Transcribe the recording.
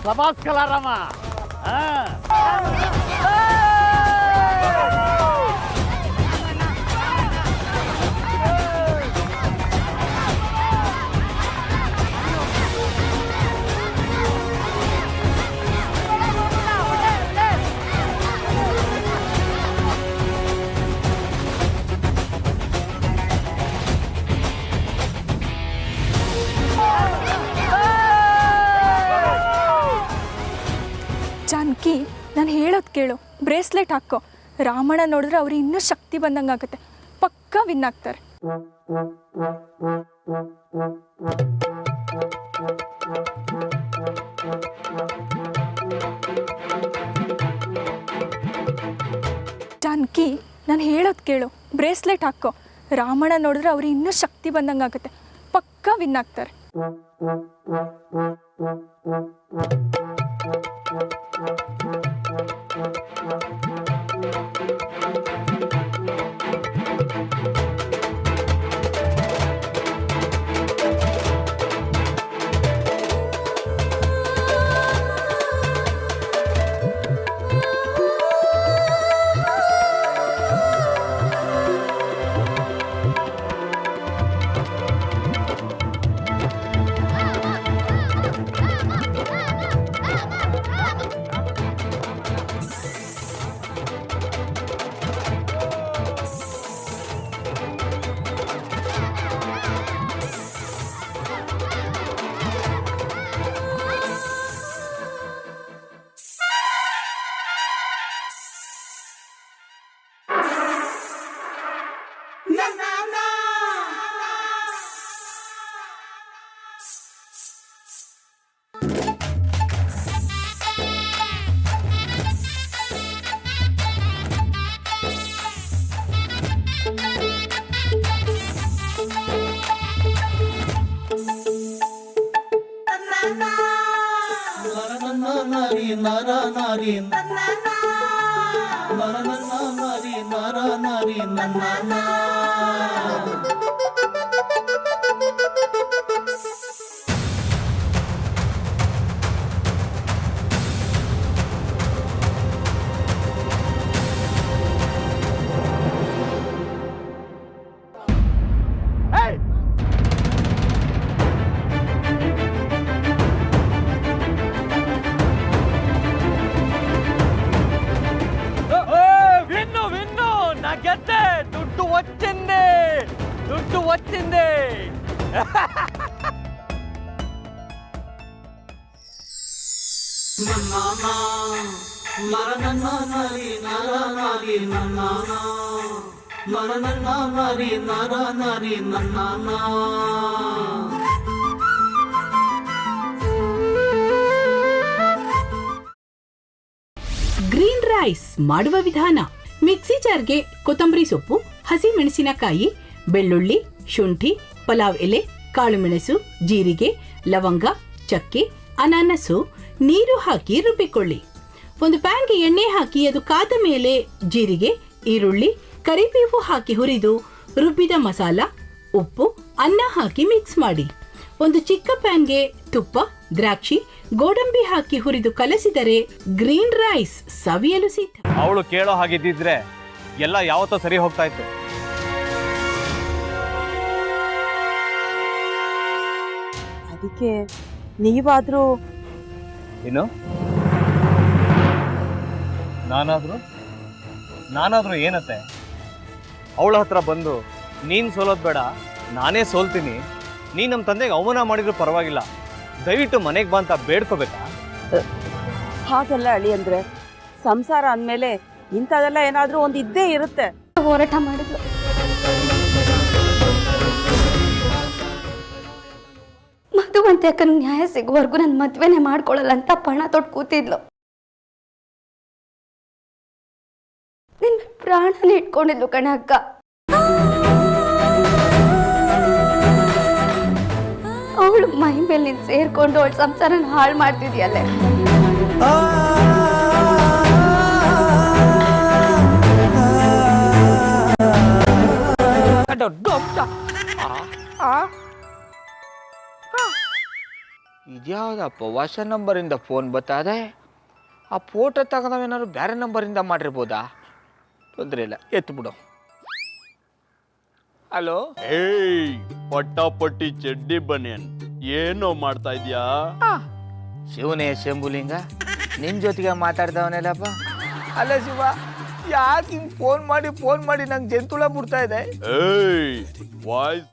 ಸಭಾಸ್ ಕಲಾರಾಮ. ಜಾನಕಿ, ನಾನು ಹೇಳೋದು ಕೇಳು. ಬ್ರೇಸ್ಲೆಟ್ ಹಾಕೋ. ರಾಮಣ್ಣ ನೋಡಿದ್ರೆ ಅವ್ರಿಗೆ ಇನ್ನೂ ಶಕ್ತಿ ಬಂದಂಗೆ ಆಗುತ್ತೆ. ಪಕ್ಕಾ ವಿನ್ ಆಗ್ತಾರೆ. ಜಾನಕಿ, ನಾನು ಹೇಳೋದು ಕೇಳು. ಬ್ರೇಸ್ಲೆಟ್ ಹಾಕೋ. ರಾಮಣ್ಣ ನೋಡಿದ್ರೆ ಅವ್ರಿಗೆ ಇನ್ನೂ ಶಕ್ತಿ ಬಂದಂಗೆ ಆಗುತ್ತೆ. ಪಕ್ಕಾ ವಿನ್ ಆಗ್ತಾರೆ. వచ్చింది. ಗ್ರೀನ್ ರೈಸ್ ಮಾಡುವ ವಿಧಾನ. ಮಿಕ್ಸಿ ಜಾರ್ಗೆ ಕೊತ್ತಂಬರಿ ಸೊಪ್ಪು, ಹಸಿ ಮೆಣಸಿನಕಾಯಿ, ಬೆಳ್ಳುಳ್ಳಿ, ಶುಂಠಿ, ಪಲಾವ್ ಎಲೆ, ಕಾಳುಮೆಣಸು, ಜೀರಿಗೆ, ಲವಂಗ, ಚಕ್ಕೆ, ಅನಾನಸು, ನೀರು ಹಾಕಿ ರುಬ್ಬಿಕೊಳ್ಳಿ. ಒಂದು ಪ್ಯಾನ್ಗೆ ಎಣ್ಣೆ ಹಾಕಿ ಅದು ಕಾದ ಮೇಲೆ ಜೀರಿಗೆ, ಈರುಳ್ಳಿ, ಕರಿಬೇವು ಹಾಕಿ ಹುರಿದು ರುಬ್ಬಿದ ಮಸಾಲ, ಉಪ್ಪು, ಅನ್ನ ಹಾಕಿ ಮಿಕ್ಸ್ ಮಾಡಿ. ಒಂದು ಚಿಕ್ಕ ಪ್ಯಾನ್ಗೆ ತುಪ್ಪ, ದ್ರಾಕ್ಷಿ, ಗೋಡಂಬಿ ಹಾಕಿ ಹುರಿದು ಕಲಸಿದರೆ ಗ್ರೀನ್ ರೈಸ್ ಸವಿಯಲು ಸಿದ್ಧ. ಅವಳು ಕೇಳೋ ಹಾಗಿದ್ದಿದ್ರೆ ಎಲ್ಲ ಯಾವತ್ತೋ ಸರಿ ಹೋಗ್ತಾ ಇತ್ತು. ಅದಕ್ಕೆ ನೀವಾದ್ರೂ ಏನು? ನಾನಾದ್ರೂ ಏನತ್ತೆ? ಅವಳ ಹತ್ರ ಬಂದು ನೀನ್ ಸೋಲೋದ್ ಬೇಡ, ನಾನೇ ಸೋಲ್ತೀನಿ, ನೀನ್ ನಮ್ಮ ತಂದೆಗೆ ಅವಮಾನ ಮಾಡಿದ್ರು ಪರವಾಗಿಲ್ಲ, ದಯವಿಟ್ಟು ಮನೆಗೆ ಬಾ ಅಂತ ಬೇಡ್ಕೋಬೇಕಾ? ಹಾಗೆಲ್ಲ ಅಳಿ ಅಂದ್ರೆ ಸಂಸಾರ ಅಂದಮೇಲೆ ಇಂಥದೆಲ್ಲ ಏನಾದ್ರೂ ಒಂದು ಇದ್ದೇ ಇರುತ್ತೆ. ಹೋರಾಟ ಮಾಡಿದ್ಲು. ಮಧುವಂತೆ ಅಕ್ಕನ ನ್ಯಾಯ ಸಿಗುವವರೆಗೂ ನನ್ನ ಮದ್ವೆನೇ ಮಾಡ್ಕೊಳ್ಳಲ್ಲ ಅಂತ ಪಣ ತೊಟ್ಟು ಕೂತಿದ್ಲು. ನಿನ್ನ ಪ್ರಾಣನೇ ಇಟ್ಕೊಂಡಿದ್ಲು ಕಣ ಅಕ್ಕ. ಅವಳು ಮೈ ಮೇಲೆ ನೀನು ಸೇರ್ಕೊಂಡು ಅವಳ ಸಂಸಾರನ ಹಾಳು ಮಾಡ್ತಿದ್ಯಲ್ಲೇ. ಇದ್ಯಾವುದಪ್ಪ ಹೊಸ ನಂಬರಿಂದ ಫೋನ್ ಬರ್ತದೆ. ಆ ಫೋಟೋ ತಗೊಂಡವೇನಾದ್ರು ಬೇರೆ ನಂಬರಿಂದ ಮಾಡಿರ್ಬೋದಾ? ತೊಂದರೆ ಇಲ್ಲ, ಎತ್ತು ಬಿಡು. ಹಲೋ, ಏಯ್ ಪಟ್ಟಾಪಟ್ಟಿ ಚಡ್ಡಿ ಬನಿಯನ್, ಏನೋ ಮಾಡ್ತಾ ಇದ್ಯಾ? ಶಿವನೇ ಶಂಭುಲಿಂಗ, ನಿನ್ನ ಜೊತೆಗೆ ಮಾತಾಡ್ದವನೇಲಪ್ಪ. ಅಲ್ಲ ಶಿವ, ಯಾಕೆ ಹಿಂಗೆ ಫೋನ್ ಮಾಡಿ ನಂಗೆ ಜಂತುಳ ಬಿಡ್ತಾ ಇದೆ? ಏಯ್ ವಾಯ್ಸ್